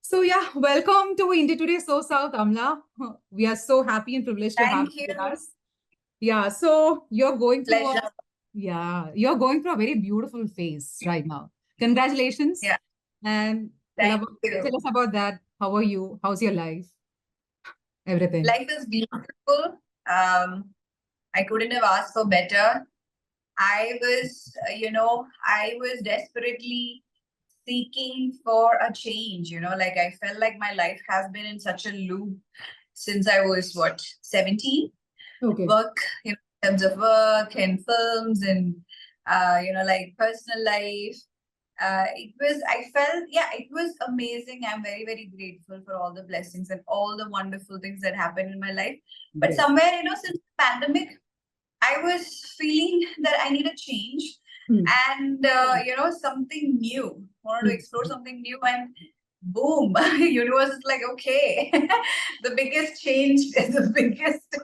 So yeah, welcome to India Today SoSouth, Amla. We are so happy and privileged to have Thank you you. with us. Yeah, so you're going through Pleasure. you're going through a very beautiful phase right now. Congratulations. Yeah. And Thank you. tell us about that. How are you? How's your life? Everything. Life is beautiful. I couldn't have asked for better. I was desperately seeking for a change. Like I felt like my life has been in such a loop since I was 17. Okay. Work, in terms of work and films and like personal life. It was amazing. I'm very, very grateful for all the blessings and all the wonderful things that happened in my life. But Great. somewhere, since the pandemic, I was feeling that I need a change and, something new. Wanted to explore something new, and boom, universe is like, okay, the biggest change is the biggest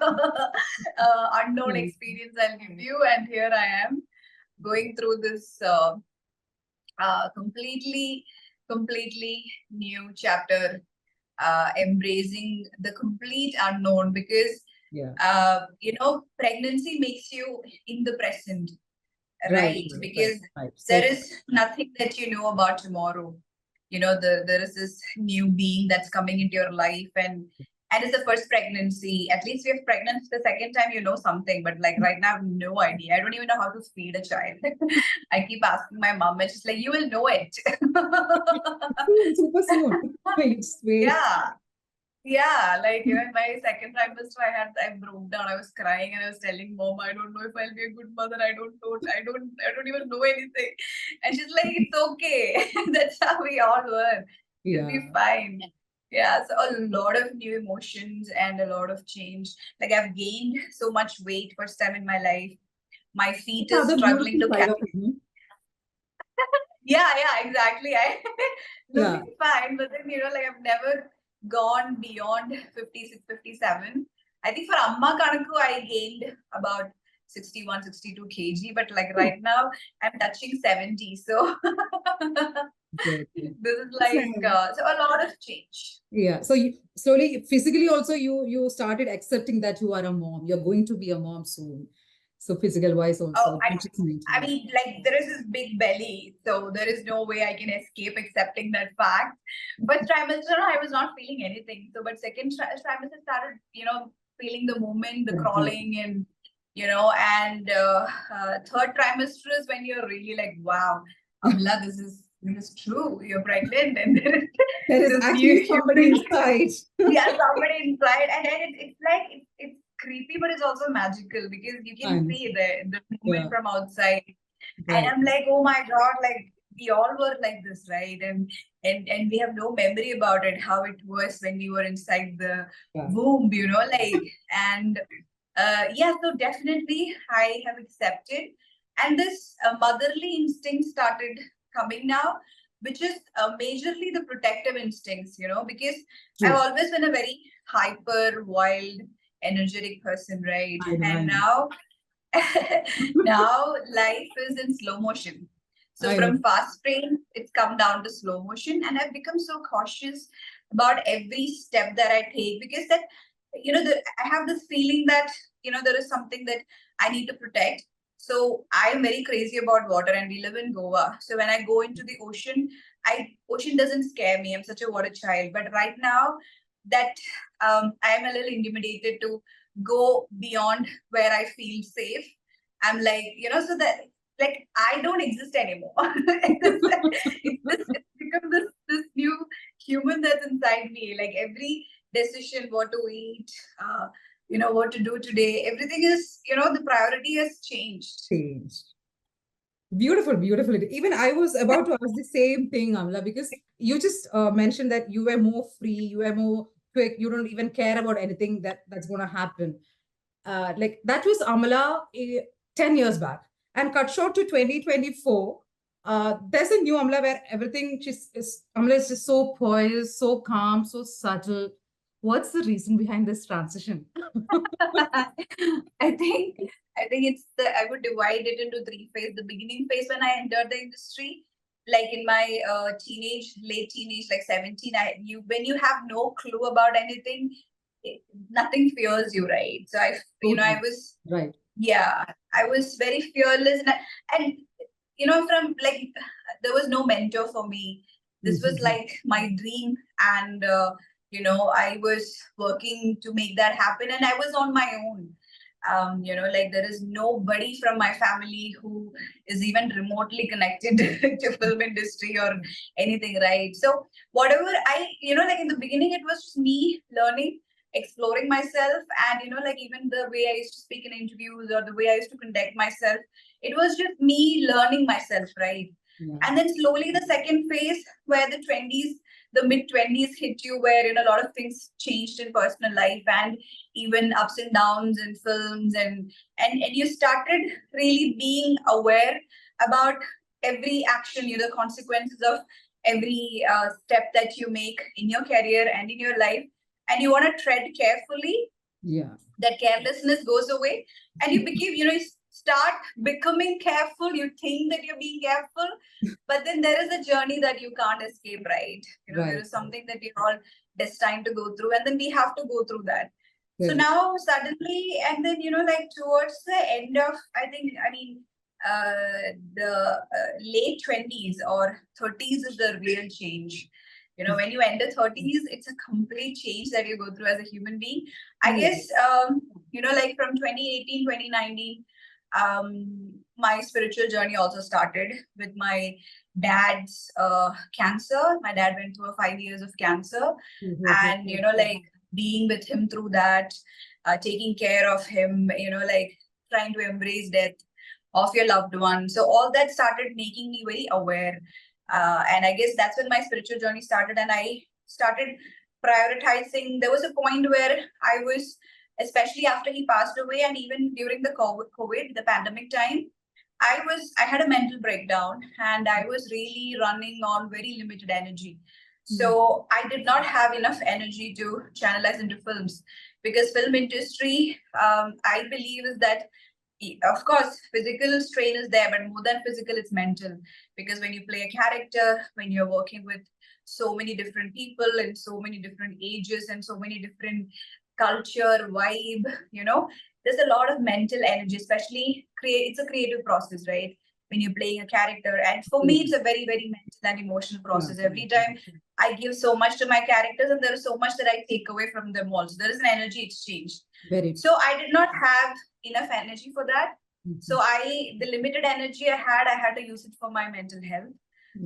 unknown experience I'll give you. And here I am going through this completely new chapter, embracing the complete unknown, because pregnancy makes you in the present, right? Because there is nothing that you know about tomorrow. There is this new being that's coming into your life, and it's the first pregnancy. At least if you're pregnant the second time, you know something. But like right now, I have no idea. I don't even know how to feed a child. I keep asking my mom, and she's like, "You will know it." Super soon. Yeah. Yeah, like my second trimester, I broke down. I was crying and I was telling mom, I don't know if I'll be a good mother. I don't even know anything. And she's like, it's okay. That's how we all were. You'll be fine. Yeah, so a lot of new emotions and a lot of change. Like I've gained so much weight first time in my life. My feet is struggling to catch. Yeah, exactly. I looking fine, but then like I've never gone beyond 56, 57. I think for Amma Kanaku, I gained about 61, 62 kg, but like right now I'm touching 70. So this is like so a lot of change. Yeah. So you slowly, physically also, you started accepting that you are a mom. You're going to be a mom soon. So physical wise also. I mean, like there is this big belly, so there is no way I can escape accepting that fact. But trimester, I was not feeling anything. So, but second trimester started, feeling the movement, the crawling, and and third trimester is when you're really like, wow, Amla, this is true. You're pregnant, and there is actually somebody inside. Yeah, somebody inside, and then it's like it's creepy, but it's also magical because you can see the movement from outside. And I'm like, oh my God, like we all were like this, right? And we have no memory about it, how it was when we were inside the womb, and so definitely I have accepted. And this motherly instinct started coming now, which is majorly the protective instincts, because I've always been a very hyper, wild, energetic person, right? And now now life is in slow motion. So from fast pace, it's come down to slow motion, and I've become so cautious about every step that I take, because that I have this feeling that there is something that I need to protect. So I'm very crazy about water, and we live in Goa. So when I go into the ocean, ocean doesn't scare me. I'm such a water child. But right now, that I'm a little intimidated to go beyond where I feel safe. I'm like, so that like I don't exist anymore. It's become this new human that's inside me. Like every decision, what to eat, what to do today, everything is, the priority has changed. Beautiful, beautiful. Even I was about to ask the same thing, Amla, because you just mentioned that you were more free, you were more quick, you don't even care about anything that's going to happen. Like that was Amala 10 years back. And cut short to 2024, there's a new Amala where everything Amala is just so poised, so calm, so subtle. What's the reason behind this transition? I think I would divide it into three phases. The beginning phase when I entered the industry, like in my late teenage, like 17, when you have no clue about anything, nothing fears you, right? So I Totally. was, Right. yeah, I was very fearless, and from like, there was no mentor for me. This was Mhm. like my dream, and I was working to make that happen, and I was on my own. Like there is nobody from my family who is even remotely connected to film industry or anything, right? So whatever like in the beginning, it was just me learning, exploring myself, and like even the way I used to speak in interviews or the way I used to conduct myself, it was just me learning myself, right? Yeah. And then slowly the second phase, where the mid 20s hit you, where a lot of things changed in personal life, and even ups and downs in films, and you started really being aware about every action, the consequences of every step that you make in your career and in your life, and you want to tread carefully. Yeah. That carelessness goes away, and you start becoming careful. You think that you're being careful, but then there is a journey that you can't escape, right? There Right. is something that we're all destined to go through, and then we have to go through that. So Correct. now suddenly, and then like towards the end of, I mean, the late 20s or 30s is the real change. When you enter 30s, it's a complete change that you go through as a human being. I Yeah. guess, like from 2018, 2019, my spiritual journey also started with my dad's cancer. My dad went through 5 years of cancer, and, like being with him through that, taking care of him, like trying to embrace death of your loved one. So all that started making me very aware. And I guess that's when my spiritual journey started, and I started prioritizing. There was a point where I was, especially after he passed away, and even during the COVID, the pandemic time, I had a mental breakdown, and I was really running on very limited energy. So I did not have enough energy to channelize into films, because film industry, I believe, is that, of course, physical strain is there, but more than physical, it's mental. Because when you play a character, when you're working with so many different people and so many different ages and so many different culture, vibe, there's a lot of mental energy, especially it's a creative process, right? When you're playing a character. And for me, it's a very, very mental and emotional process. Every time I give so much to my characters, and there is so much that I take away from them also. There is an energy exchange. Very. So I did not have enough energy for that. So Mm-hmm. the limited energy I had to use it for my mental health.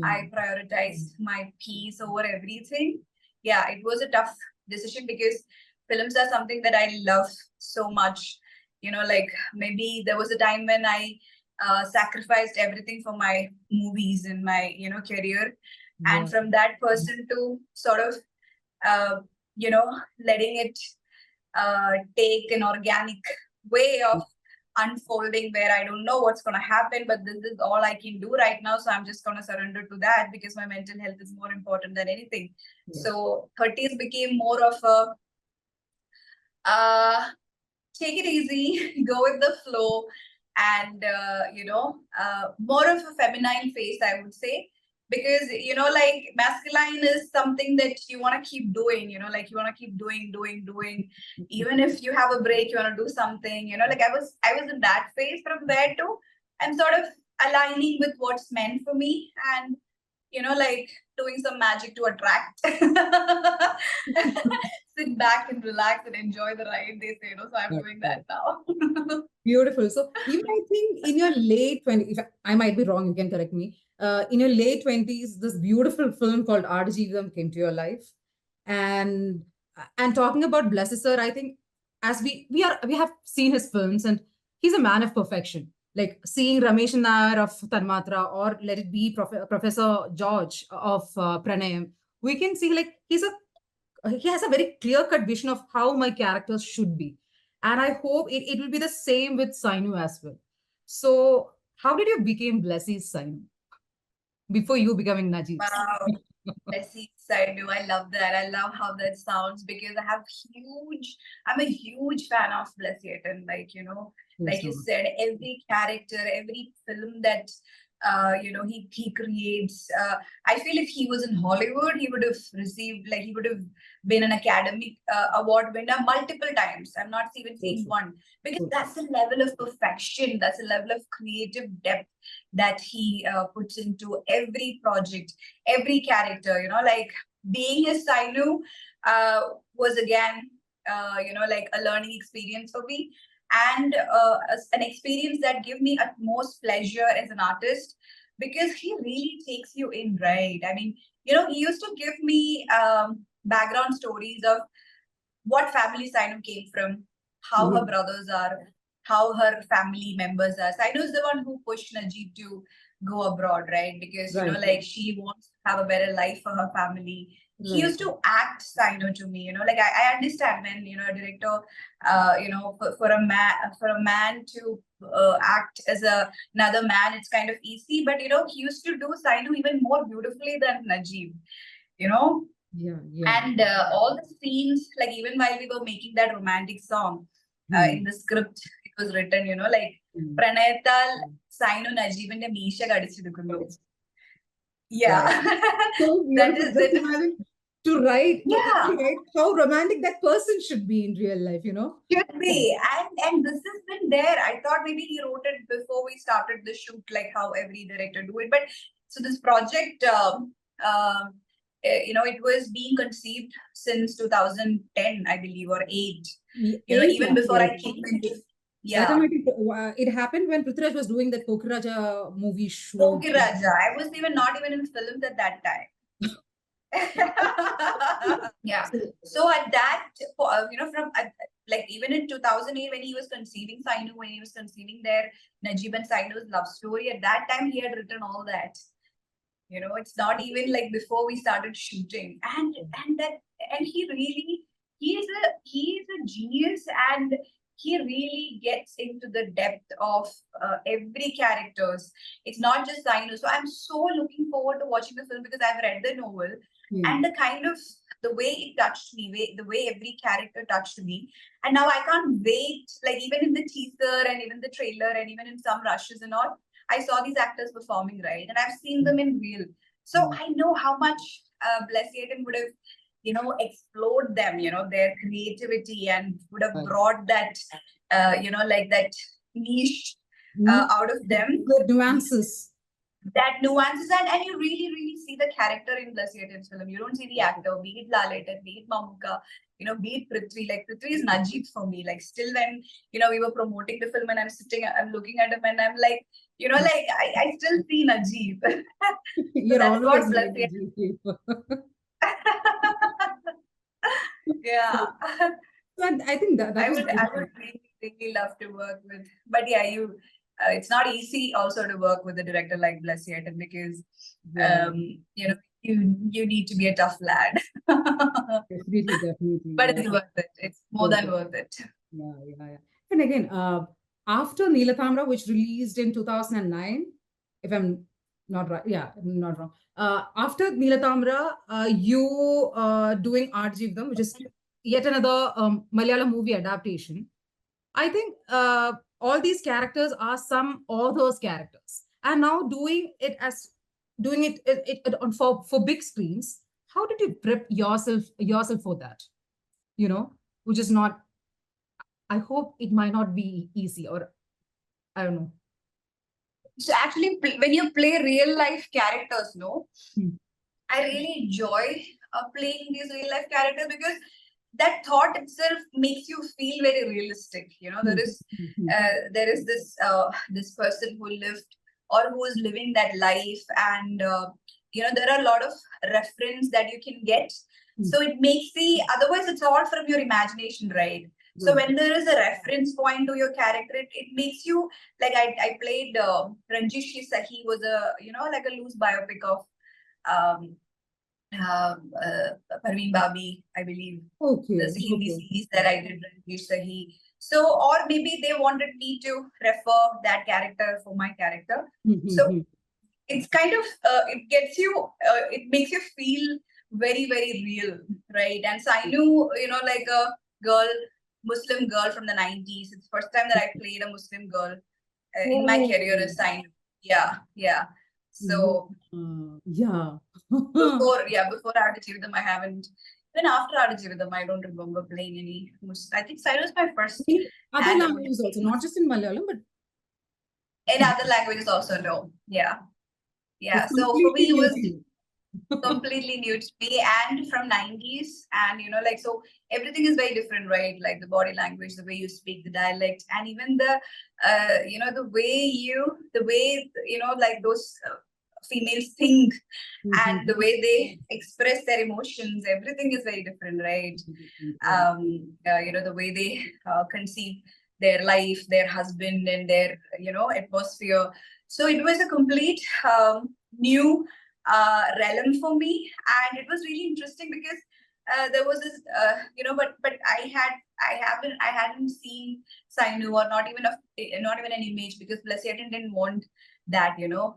I prioritized my peace over everything. Yeah, it was a tough decision, because films are something that I love so much. Like maybe there was a time when I sacrificed everything for my movies and my, career. And Yeah. from that person to sort of, uh, you know, letting it take an organic way of unfolding, where I don't know what's going to happen, but this is all I can do right now. So I'm just going to surrender to that, because my mental health is more important than anything. Yeah. So 30s became more of a uh, take it easy, go with the flow, and more of a feminine face, I would say. Because like masculine is something that you want to keep doing, like you want to keep doing. Even if you have a break, you want to do something, like I was in that phase. From there to, I'm sort of aligning with what's meant for me, and like doing some magic to attract. Sit back and relax and enjoy the ride, they say. So I'm doing that now. Beautiful. So even I think in your late 20s, if I might be wrong, you can correct me. In your late 20s, this beautiful film called Aadujeevitham came to your life. And talking about Blessy sir, I think as we have seen his films, and he's a man of perfection. Like seeing Ramesh Nair of Tanmatra, or let it be Professor George of Pranayam, we can see like he has a very clear cut vision of how my characters should be. And I hope it will be the same with Sainu as well. So, how did you become Blessy's Sainu before you becoming Najeeb's? Wow. Blessy, Sainu. I love that. I love how that sounds, because I'm a huge fan of Blessy. And like, Yes, like you no. said, every character, every film that he creates. I feel if he was in Hollywood, he would have received, like, he would have been an Academy Award winner multiple times. I'm not even saying one, because that's the level of perfection, that's the level of creative depth that he puts into every project, every character. Like being his Sainu was again, like a learning experience for me, and an experience that give me utmost pleasure as an artist, because he really takes you in, right? I mean, he used to give me background stories of what family Sainu came from, how her brothers are, how her family members are. Sainu is the one who pushed Najeeb to go abroad, right? Because, like, she wants to have a better life for her family. He used to act Sainu to me, like I understand when, a director, for a man to act as another man, it's kind of easy. But, he used to do Sainu even more beautifully than Najeeb, And all the scenes, like even while we were making that romantic song, in the script, it was written, like Pranayatal Sainu Najeebinte Meesha Kadichidukkunnu. Yeah. So beautiful. To write how romantic that person should be in real life, Should be. And this has been there. I thought maybe he wrote it before we started the shoot, like how every director do it. But so this project, it was being conceived since 2010, I believe, or 8. Even before I came into. Yeah. It happened when Prithviraj was doing that Kokiraja movie show. Kokiraja. I was not even in films at that time. Yeah. So at that, from like even in 2008, when he was conceiving Sainu, when he was conceiving their Najeeb and Sainu's love story, at that time he had written all that. It's not even like before we started shooting, and he is a genius, and he really gets into the depth of every characters. It's not just Sainu. So I'm so looking forward to watching the film, because I've read the novel, and the way it touched me, the way every character touched me. And now I can't wait, like even in the teaser and even the trailer and even in some rushes and all, I saw these actors performing, right? And I've seen them in real. So I know how much Blessy would have, explored them, their creativity, and would have brought that, like that niche out of them. The nuances. That nuances, and you really, really see the character in Blessy's film. You don't see the actor, be it Lalita, be it Mamuka, be it Prithvi. Like Prithvi is Najeeb for me. Like still when, we were promoting the film and I'm looking at him and I'm like, like I still see Najeeb. You're always Blessy. Yeah. So I think that I would really, really love to work with. But yeah, it's not easy also to work with a director like Blessy, because you need to be a tough lad. Definitely. But it's worth it. It's more than worth it. Yeah. And again, after Neelathamra, which released in 2009, if I'm not right, I'm not wrong. After Neelathamra, you doing Aadujeevitham, which is yet another Malayalam movie adaptation. I think all these characters are some author's characters, and now doing it for big screens. How did you prep yourself for that? Which is not. I hope it might not be easy, or I don't know. So actually, when you play real life characters, I really enjoy playing these real life characters, because that thought itself makes you feel very realistic. There is this person who lived, or who is living that life, and there are a lot of reference that you can get. So it makes otherwise it's all from your imagination, right? So when there is a reference point to your character, it makes you, like I played Ranjish Sahi was like a loose biopic of Parveen Babi, I believe. The Hindi series that I did, Ranjish Sahi. So, or maybe they wanted me to refer that character for my character. So it's kind of, it makes you feel very, very real, right? And Sainu, like a Muslim girl from the 90s. It's the first time that I played a Muslim girl in my career as Sainu. Yeah. So yeah. before Aadujeevitham, I haven't. Even after Aadujeevitham, I don't remember playing any. I think Sainu was my first. In other And languages also, not just in Malayalam, but in other languages also, no. Yeah. it's So for completely me, it new was to you. completely new to me, and from 90s, and like, so everything is very different, right? Like the body language, the way you speak, the dialect, and even the the way like those females think, and the way they express their emotions, everything is very different, right? The way they conceive their life, their husband, and their atmosphere. So it was a complete new realm for me, and it was really interesting because there was this but I hadn't seen Sainu, or not even an image, because Blessy didn't want that,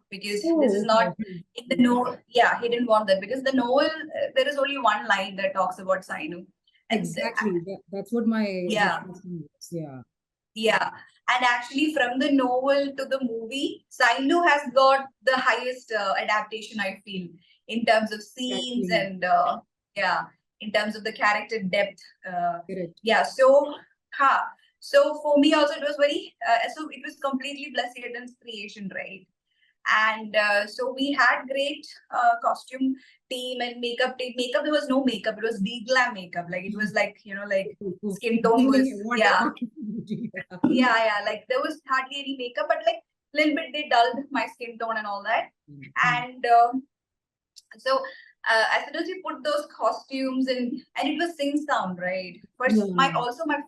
because this is not in the novel. Yeah, he didn't want that, because the novel, there is only one line that talks about Sainu. Exactly. That's what my Yeah. question was. Yeah. Yeah. And actually, from the novel to the movie, Sainu has got the highest adaptation, I feel, in terms of scenes Exactly. and in terms of the character depth. Correct. Yeah. So for me also, it was so it was completely Blessy creation, right? And so we had great costume team and makeup team. Makeup, there was no makeup, it was de-glam makeup. Like it was like, like skin tone was, like there was hardly any makeup, but like little bit they dulled my skin tone and all that. And so as soon as we put those costumes in, and it was sing sound, right? My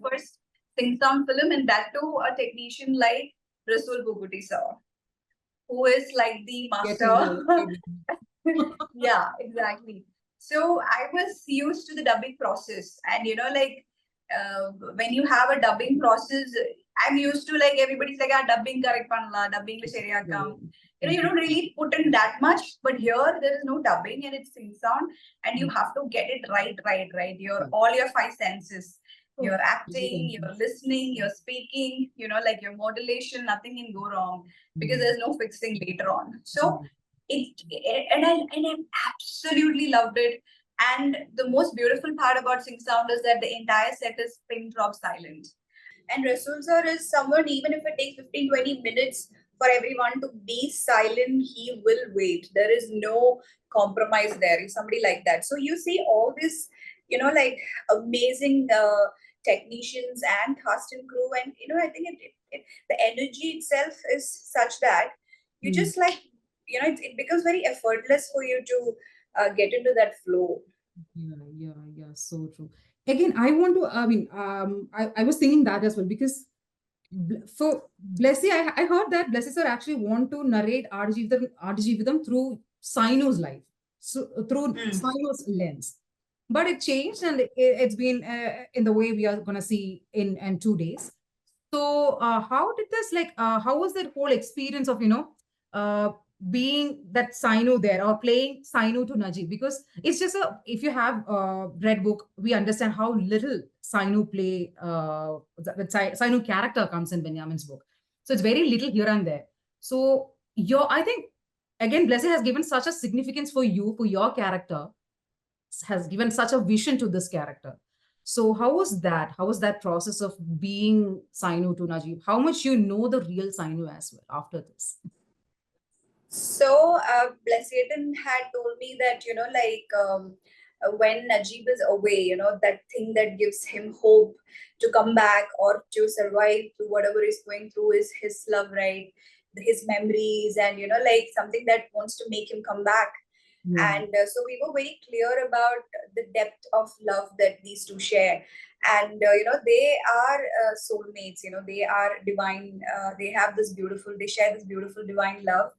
first sing sound film, and that too a technician like Rasul Buguti sir, who is like the master. Yeah, exactly. So I was used to the dubbing process, and like when you have a dubbing process, I'm used to, like, everybody's like, dubbing correct panla, dubbing le seriyakam. You don't really put in that much, but here there is no dubbing, and it's sing sound, and you have to get it right. All your five senses. You're acting, you're listening, you're speaking, like your modulation, nothing can go wrong, because there's no fixing later on. So I absolutely loved it. And the most beautiful part about Sing Sound is that the entire set is pin drop silent. And Rasul sir is someone, even if it takes 15-20 minutes for everyone to be silent, he will wait. There is no compromise there. He's somebody like that. So you see all this, like amazing technicians and cast and crew. And, I think the energy itself is such that you just like, it becomes very effortless for you to get into that flow. Yeah, so true. Again, I was thinking that as well, because for Blessy, I heard that Blessy sir actually want to narrate Aadujeevitham through Sainu's life, so through Sainu's lens. But it changed, and it's been in the way we are going to see in 2 days. So, how did this, like, how was that whole experience of, being that Sainu there, or playing Sainu to Najeeb? Because it's just if you have read book, we understand how little Sainu play, the Sainu character comes in Benjamin's book. So it's very little here and there. So I think, again, Blessy has given such a significance for you, for your character, has given such a vision to this character. So how was that? How was that process of being Sainu to Najeeb? How much you know the real Sainu as well after this? So Blessy had told me that, when Najeeb is away, that thing that gives him hope to come back or to survive through whatever he's going through is his love, right? His memories, and, like something that wants to make him come back. And so we were very clear about the depth of love that these two share. And they are soulmates. They are divine. They have this beautiful, they share this beautiful divine love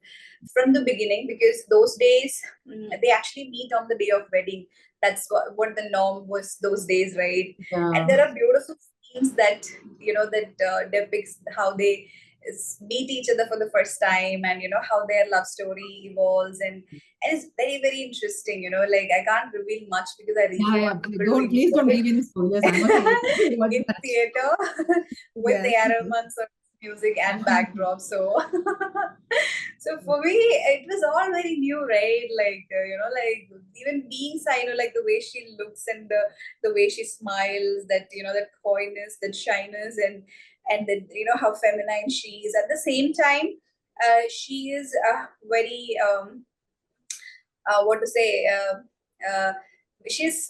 from the beginning, because those days, they actually meet on the day of wedding. That's what the norm was those days, right? And there are beautiful scenes that depicts how they meet each other for the first time, and how their love story evolves, and it's very, very interesting. Like, I can't reveal much, because I really want people please don't give any spoilers. in theater with the Aramon's music and backdrop. So So for me, it was all very new, right? Like like even being Sainu, like the way she looks and the way she smiles, that that coyness, that shyness, and then how feminine she is. At the same time, she is very what to say. She's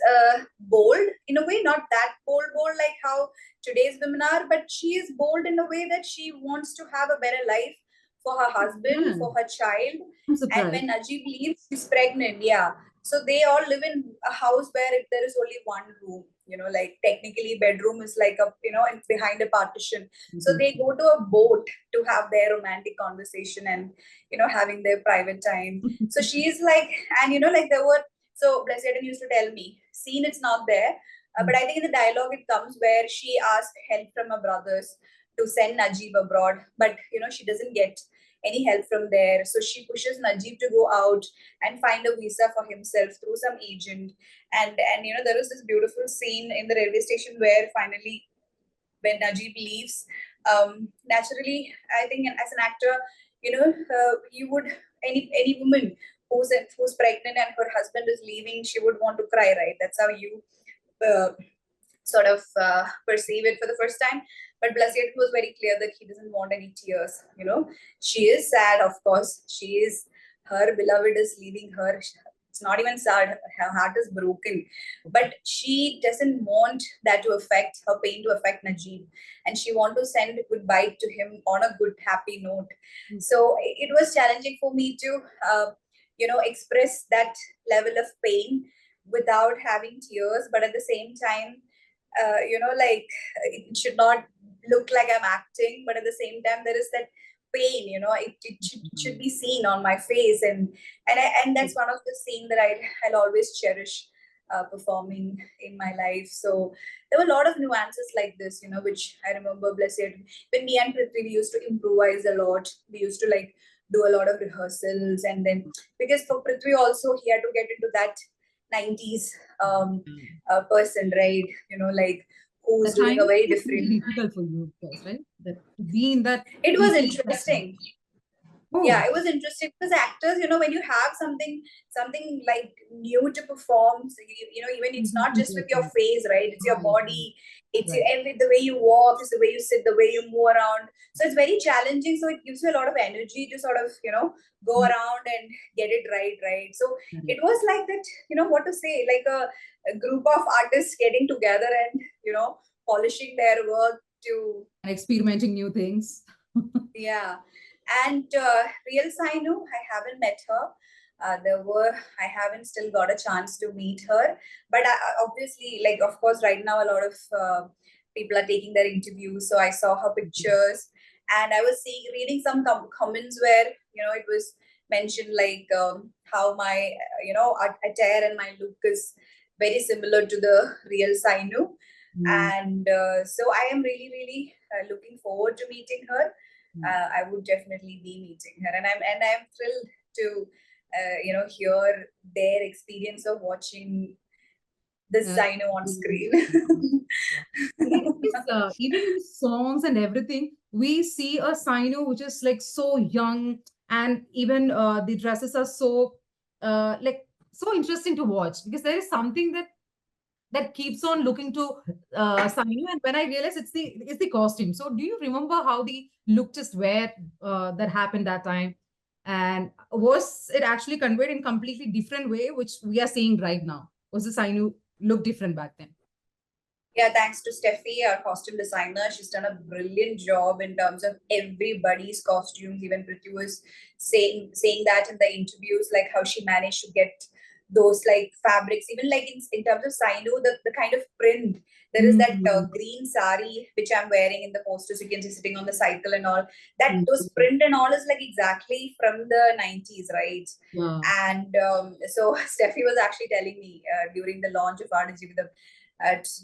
bold in a way, not that bold like how today's women are, but she is bold in a way that she wants to have a better life for her husband, for her child. I'm And surprised. when Najeeb leaves, she's pregnant. Yeah. So they all live in a house where if there is only one room, like technically bedroom is like it's behind a partition. So they go to a boat to have their romantic conversation and, having their private time. So she's like, and like there were, so Blessy used to tell me, scene it's not there, but I think in the dialogue it comes where she asked help from her brothers to send Najeeb abroad, but she doesn't get any help from there. So she pushes Najeeb to go out and find a visa for himself through some agent. And there was this beautiful scene in the railway station where finally when Najeeb leaves, naturally, I think as an actor, you would any woman who's pregnant and her husband is leaving, she would want to cry, right? That's how you uh, sort of perceive it for the first time. But Blessy was very clear that he doesn't want any tears. She is sad, of course. She is, her beloved is leaving her. It's not even sad. Her heart is broken, but she doesn't want that to affect her pain to affect Najeeb, and she want to send goodbye to him on a good, happy note. So it was challenging for me to, express that level of pain without having tears, but at the same time like it should not look like I'm acting, but at the same time there is that pain, it should be seen on my face, and that's one of the scene that I'll always cherish performing in my life. So there were a lot of nuances like this, which I remember, Blessed, when me and Prithvi we used to improvise a lot. We used to like do a lot of rehearsals, and then because for Prithvi also he had to get into that 90s person, right? Like who's The doing a timing very is really different. difficult for you guys, right? That to be in that It was complete setting. interesting. Yeah, Oh, it was interesting because actors, when you have something like new to perform, so even it's not just with your face, right? It's your right, body, it's right. the way you walk, it's the way you sit, the way you move around. So it's very challenging. So it gives you a lot of energy to sort of go around and get it right. So it was like that, what to say, like a group of artists getting together and polishing their work to, And experimenting new things. yeah. And real Sainu, I haven't met her. I haven't still got a chance to meet her. But obviously, like, of course, right now, a lot of people are taking their interviews. So I saw her pictures, and I was reading some comments where, it was mentioned like how my, attire and my look is very similar to the real Sainu. And so I am really, really looking forward to meeting her. I would definitely be meeting her, and I'm thrilled to hear their experience of watching this Sainu on screen. Even in songs and everything, we see a Sainu which is like so young, and even the dresses are so like so interesting to watch because there is something that keeps on looking to Sainu. And when I realize it's the costume. So do you remember how the look just were that happened that time? And was it actually conveyed in completely different way, which we are seeing right now? Was the Sainu look different back then? Yeah, thanks to Steffi, our costume designer. She's done a brilliant job in terms of everybody's costumes. Even Prithvi was saying that in the interviews, like how she managed to get those like fabrics, even like in terms of Sainu, the kind of print. There is that green sari which I'm wearing in the posters. You can see sitting on the cycle and all. That those print and all is like exactly from the 90s, right? Yeah. And so Steffi was actually telling me during the launch of Aadujeevitham,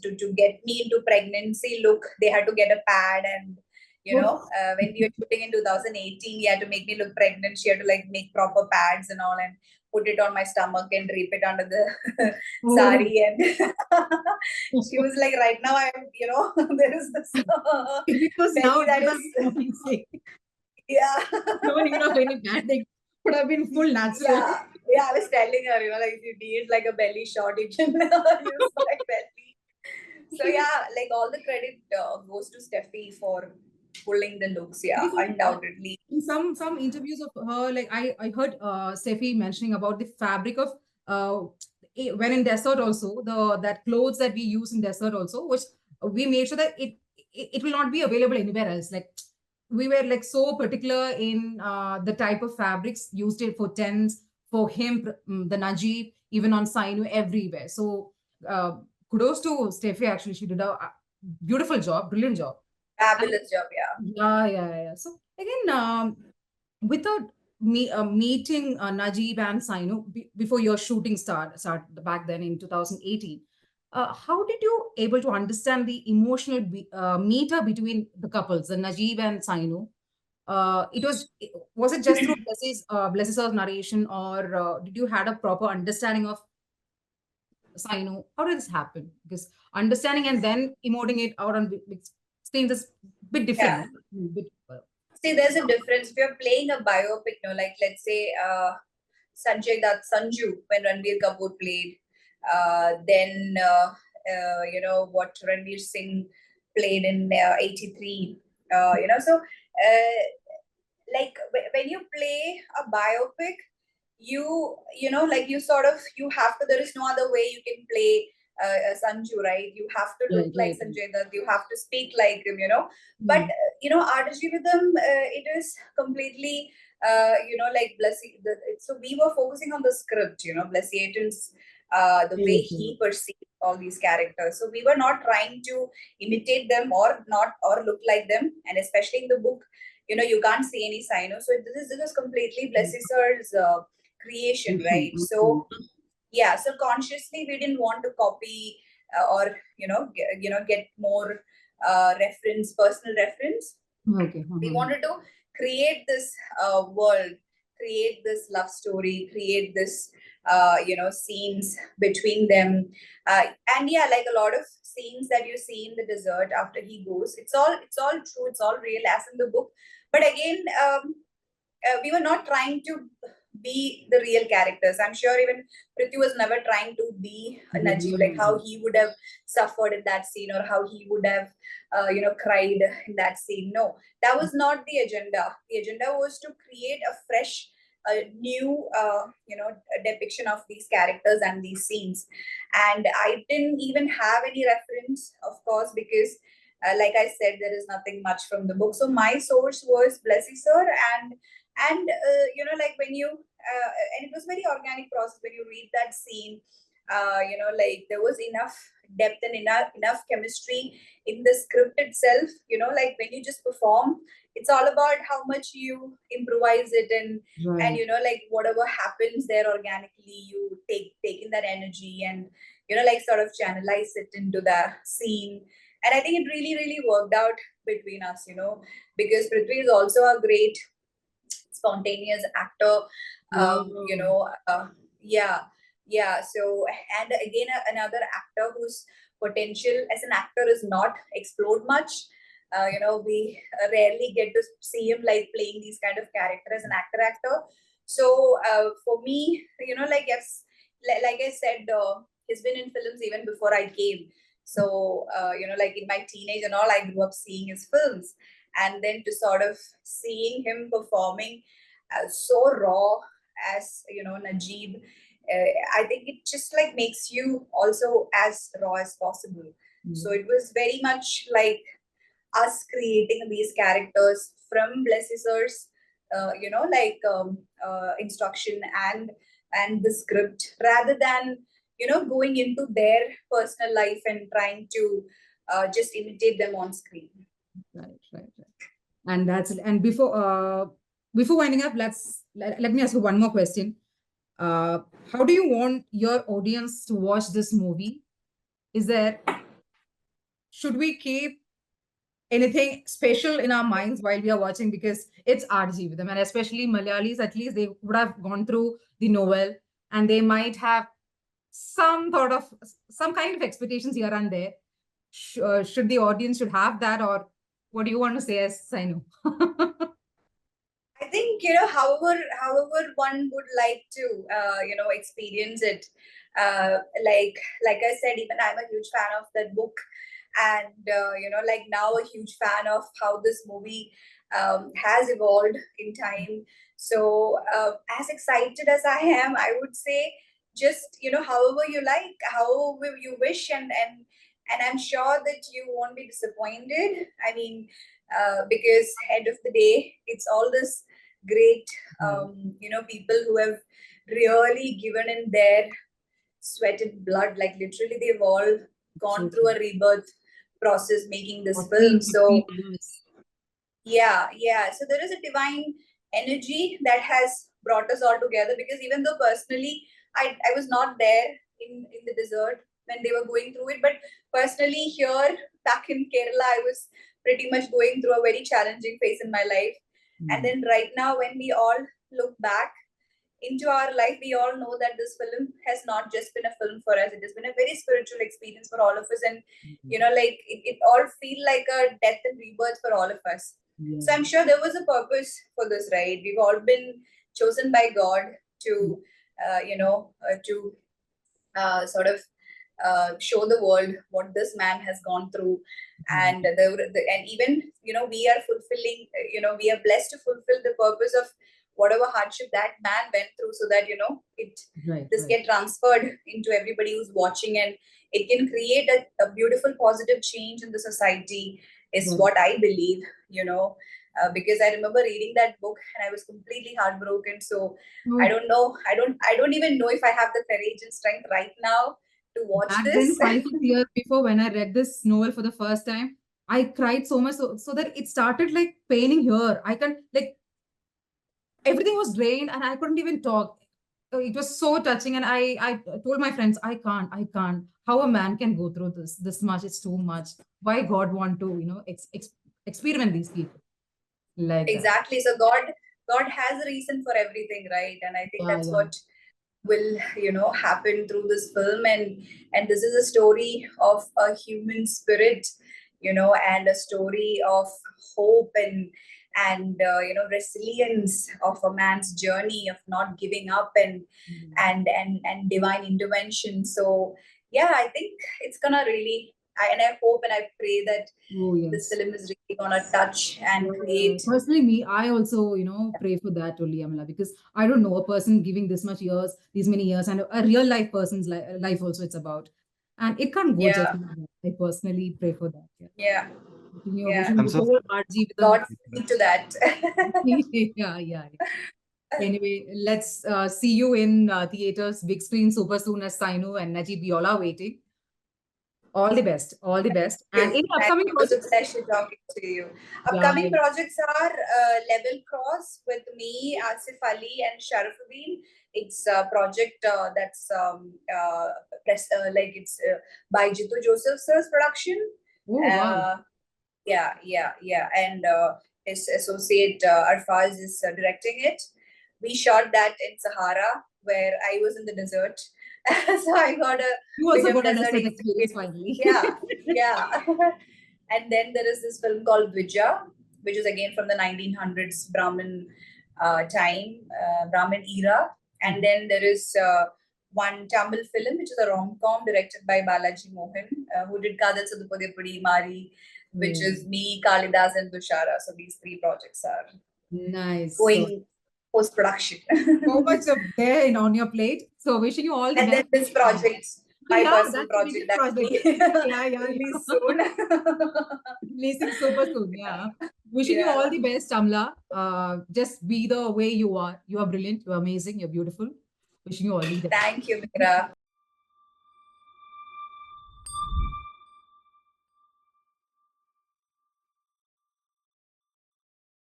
to get me into pregnancy look, they had to get a pad, and when we were shooting in 2018, he had to make me look pregnant. She had to like make proper pads and all, and put it on my stomach and drape it under the sari, and she was like, right now I'm there is this Because now belly that is Yeah. No need of any banding. Would have been full natural. Yeah, I was telling her, like if you need like a belly shot, you can use my belly. So yeah, like all the credit goes to Steffi for pulling the looks. Yeah, Because undoubtedly. in some interviews of her, like I heard Steffi mentioning about the fabric of uh, when in desert also that clothes that we use in desert also, which we made sure that it will not be available anywhere else. Like we were like so particular in the type of fabrics used it for tents, for him, the Najeeb, even on Sainu, everywhere. So uh, kudos to Steffi. Actually, she did a beautiful job, brilliant job. Fabulous job, yeah. Yeah. So again, without meeting Najeeb and Sainu before your shooting start back then in 2018, how did you able to understand the emotional meter between the couples, the Najeeb and Sainu? Was it just through Blessy's narration, or did you had a proper understanding of Sainu? How did this happen? Because understanding and then emoting it out on big screens is a bit different, Yeah. no? Bit, See, there's a difference. If you're playing a biopic, like let's say Sanjay Dutt, Sanju, when Ranbir Kapoor played, then what Ranbir Singh played in '83. Like when you play a biopic, like you sort of you have to. There is no other way you can play Sanju, right? You have to look like right. Sanjay Dutt. You have to speak like him. But Mm. Aadujeevitham, it is completely like Blessy. So we were focusing on the script. Blessy Aiton's the way Okay. he perceived all these characters. So we were not trying to imitate them or not or look like them. And especially in the book, you can't see any sign. So this is completely Blessy sir's creation, right? Okay. So yeah, so consciously we didn't want to copy or get more personal reference. Okay. We wanted to create this world, create this love story, create this scenes between them, and yeah, like a lot of scenes that you see in the desert after he goes, it's all true, it's all real as in the book. But again, we were not trying to be the real characters. I'm sure even Prithvi was never trying to be a Najeeb, like how he would have suffered in that scene or how he would have, cried in that scene. No, that was not the agenda. The agenda was to create a fresh, new, depiction of these characters and these scenes. And I didn't even have any reference, of course, because like I said, there is nothing much from the book. So my source was Blessy sir, like when you and it was very organic process when you read that scene. Like there was enough depth and enough chemistry in the script itself. Like when you just perform, it's all about how much you improvise it, and Right. like whatever happens there organically, you take in that energy and like sort of channelize it into the scene. And I think it really really worked out between us, because Prithvi is also a great spontaneous actor. Oh, Yeah, yeah. So, and again, another actor whose potential as an actor is not explored much. We rarely get to see him like playing these kind of character as an actor. So, for me, like yes, like I said, he's been in films even before I came. So, like in my teenage and all, I grew up seeing his films, and then to sort of seeing him performing so raw as Najeeb, I think it just like makes you also as raw as possible. So it was very much like us creating these characters from Blessy sir's instruction and the script, rather than going into their personal life and trying to just imitate them on screen. right. And before winding up, let me ask you one more question. How do you want your audience to watch this movie? Is there Should we keep anything special in our minds while we are watching, because it's Aadujeevitham, and especially Malayalis, at least they would have gone through the novel and they might have some kind of expectations here and there. Should the audience should have that, or what do you want to say as Sainu? think, however one would like to, experience it. Like I said, even I'm a huge fan of that book, and like now a huge fan of how this movie has evolved in time. So as excited as I am, I would say, just however you like, however you wish, and I'm sure that you won't be disappointed. I mean, because end of the day, it's all this great, people who have really given in their sweat and blood. Like literally, they've all gone through a rebirth process making this film. So yeah. So there is a divine energy that has brought us all together, because even though personally I was not there in the desert when they were going through it, but personally here back in Kerala, I was pretty much going through a very challenging phase in my life. And then right now, when we all look back into our life, we all know that this film has not just been a film for us. It has been a very spiritual experience for all of us. And, like it all feel like a death and rebirth for all of us. Yeah. So I'm sure there was a purpose for this, right? We've all been chosen by God to, sort of show the world what this man has gone through. And and even, we are fulfilling, we are blessed to fulfill the purpose of whatever hardship that man went through, so that this get transferred into everybody who's watching, and it can create a beautiful positive change in the society, is what I believe. Because I remember reading that book and I was completely heartbroken. So I don't know, I don't even know if I have the courage and strength right now to watch this. Then 5 years before, when I read this novel for the first time, I cried so much, so that it started like paining here. I can like everything was drained and I couldn't even talk. It was so touching, and I told my friends, I can't. How a man can go through this much? It's too much. Why God want to experiment these people like exactly that. So God has a reason for everything, right? And I think that's what will happen through this film. And this is a story of a human spirit, and a story of hope and resilience of a man's journey of not giving up, and divine intervention. So yeah, I think it's gonna really, I hope and I pray that this film is really gonna touch and create. Personally, I also, pray for that only, Amala, because I don't know a person giving this much years, these many years, and a real life person's life also it's about. And it can't go just like that. I personally pray for that. Yeah. Aadujeevitham. God speak to that. Yeah. Anyway, let's see you in theaters, big screen super soon as Sainu and Najeeb. We all are waiting. All the best. All the best. And any upcoming projects? It was a pleasure talking to you. Upcoming projects are Level Cross with me, Asif Ali, and Sharafuddin. It's a project that's it's by Jitu Joseph sir's production. Oh, wow. Yeah. And his associate Arfaz is directing it. We shot that in Sahara, where I was in the desert. So I got a desert experience finally. Yeah. And then there is this film called Dvija, which is again from the 1900s Brahmin time, Brahmin era. And then there is one Tamil film, which is a rom-com directed by Balaji Mohan, who did Kadal Sadupodepudi Mari, which is me, Kalidas, and Dushara. So these three projects are going post-production. So much of there on your plate. So wishing you all the best. And then this project, my personal project that release soon. Releasing super soon, Wishing you all the best, Amla. Just be the way you are. You are brilliant. You are amazing. You're beautiful. Wishing you all the best. Thank you, Mira.